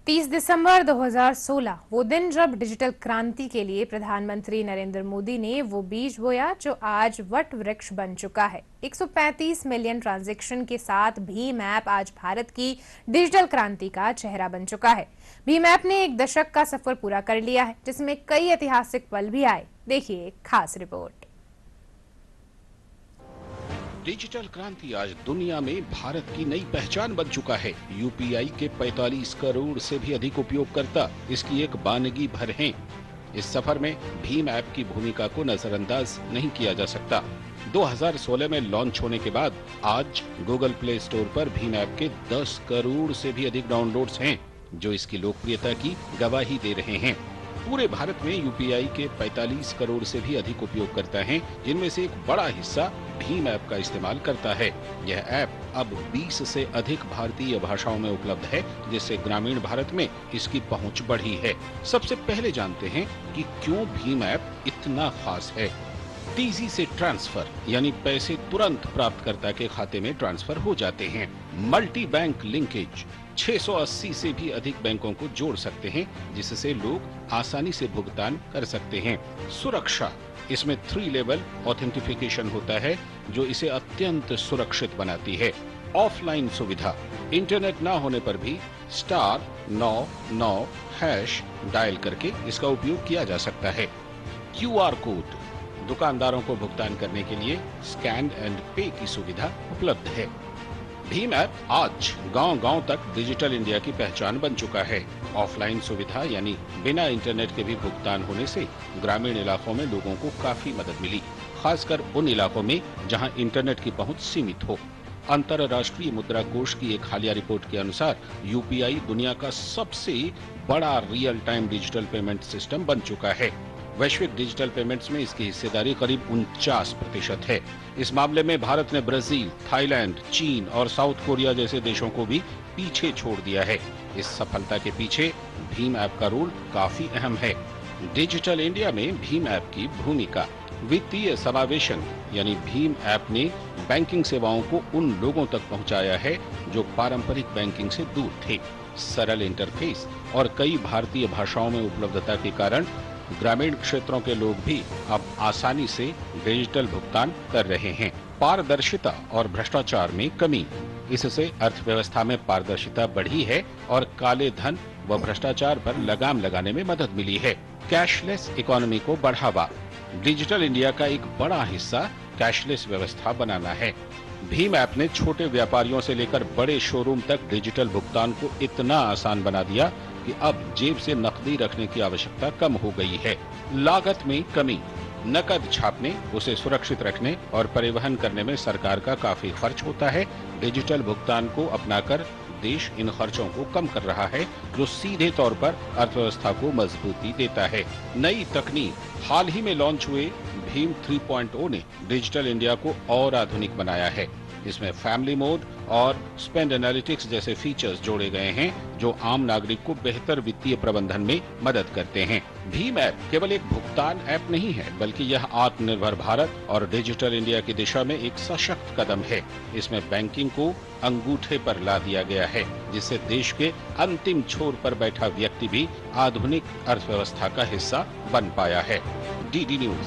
30 दिसंबर 2016 वो दिन जब डिजिटल क्रांति के लिए प्रधानमंत्री नरेंद्र मोदी ने वो बीज बोया जो आज वट वृक्ष बन चुका है। 135 मिलियन ट्रांजैक्शन के साथ भीम ऐप आज भारत की डिजिटल क्रांति का चेहरा बन चुका है। भीम ऐप ने एक दशक का सफर पूरा कर लिया है, जिसमें कई ऐतिहासिक पल भी आए। देखिए एक खास रिपोर्ट। डिजिटल क्रांति आज दुनिया में भारत की नई पहचान बन चुका है। यूपीआई के 45 करोड़ से भी अधिक उपयोगकर्ता इसकी एक बानगी भर हैं। इस सफर में भीम ऐप की भूमिका को नजरअंदाज नहीं किया जा सकता। 2016 में लॉन्च होने के बाद आज गूगल प्ले स्टोर पर भीम ऐप के 10 करोड़ से भी अधिक डाउनलोड्स हैं, जो इसकी लोकप्रियता की गवाही दे रहे हैं। पूरे भारत में यूपीआई के 45 करोड़ से भी अधिक उपयोगकर्ता हैं, जिनमें से एक बड़ा हिस्सा भीम ऐप का इस्तेमाल करता है। यह ऐप अब 20 से अधिक भारतीय भाषाओं में उपलब्ध है, जिससे ग्रामीण भारत में इसकी पहुंच बढ़ी है। सबसे पहले जानते हैं कि क्यों भीम ऐप इतना खास है। तेजी से ट्रांसफर यानी पैसे तुरंत प्राप्तकर्ता के खाते में ट्रांसफर हो जाते हैं। मल्टी बैंक लिंकेज 680 से भी अधिक बैंकों को जोड़ सकते हैं, जिससे लोग आसानी से भुगतान कर सकते हैं। सुरक्षा, इसमें 3 लेवल ऑथेंटिफिकेशन होता है, जो इसे अत्यंत सुरक्षित बनाती है। ऑफलाइन सुविधा, इंटरनेट ना होने पर भी *99# डायल करके इसका उपयोग किया जा सकता है। QR कोड, दुकानदारों को भुगतान करने के लिए स्कैन एंड पे की सुविधा उपलब्ध है। भीम ऐप आज गांव-गांव तक डिजिटल इंडिया की पहचान बन चुका है। ऑफलाइन सुविधा यानी बिना इंटरनेट के भी भुगतान होने से ग्रामीण इलाकों में लोगों को काफी मदद मिली, खासकर उन इलाकों में जहां इंटरनेट की पहुंच सीमित हो। अंतर्राष्ट्रीय मुद्रा कोष की एक हालिया रिपोर्ट के अनुसार यूपीआई दुनिया का सबसे बड़ा real time digital payment system बन चुका है। वैश्विक डिजिटल पेमेंट्स में इसकी हिस्सेदारी करीब 49% है। इस मामले में भारत ने ब्राजील, थाईलैंड, चीन और साउथ कोरिया जैसे देशों को भी पीछे छोड़ दिया है। इस सफलता के पीछे भीम ऐप का रोल काफी अहम है। डिजिटल इंडिया में भीम ऐप की भूमिका, वित्तीय समावेशन यानी भीम ऐप ने बैंकिंग सेवाओं को उन लोगों तक पहुंचाया है जो पारंपरिक बैंकिंग से दूर थे। सरल इंटरफेस और कई भारतीय भाषाओं में उपलब्धता के कारण ग्रामीण क्षेत्रों के लोग भी अब आसानी से डिजिटल भुगतान कर रहे हैं। पारदर्शिता और भ्रष्टाचार में कमी, इससे अर्थव्यवस्था में पारदर्शिता बढ़ी है और काले धन व भ्रष्टाचार पर लगाम लगाने में मदद मिली है। कैशलेस इकोनॉमी को बढ़ावा, डिजिटल इंडिया का एक बड़ा हिस्सा कैशलेस व्यवस्था बनाना है। भीम ऐप ने छोटे व्यापारियों से लेकर बड़े शोरूम तक डिजिटल भुगतान को इतना आसान बना दिया कि अब जेब से नकदी रखने की आवश्यकता कम हो गई है। लागत में कमी, नकद छापने, उसे सुरक्षित रखने और परिवहन करने में सरकार का काफी खर्च होता है। डिजिटल भुगतान को अपनाकर देश इन खर्चों को कम कर रहा है, जो सीधे तौर पर अर्थव्यवस्था को मजबूती देता है। नई तकनीक, हाल ही में लॉन्च हुए भीम 3.0 ने डिजिटल इंडिया को और आधुनिक बनाया है। इसमें फैमिली मोड और स्पेंड एनालिटिक्स जैसे फीचर्स जोड़े गए हैं, जो आम नागरिक को बेहतर वित्तीय प्रबंधन में मदद करते हैं। भीम ऐप केवल एक भुगतान ऐप नहीं है, बल्कि यह आत्मनिर्भर भारत और डिजिटल इंडिया की दिशा में एक सशक्त कदम है। इसमें बैंकिंग को अंगूठे पर ला दिया गया है, जिससे देश के अंतिम छोर पर बैठा व्यक्ति भी आधुनिक अर्थव्यवस्था का हिस्सा बन पाया है। DD news.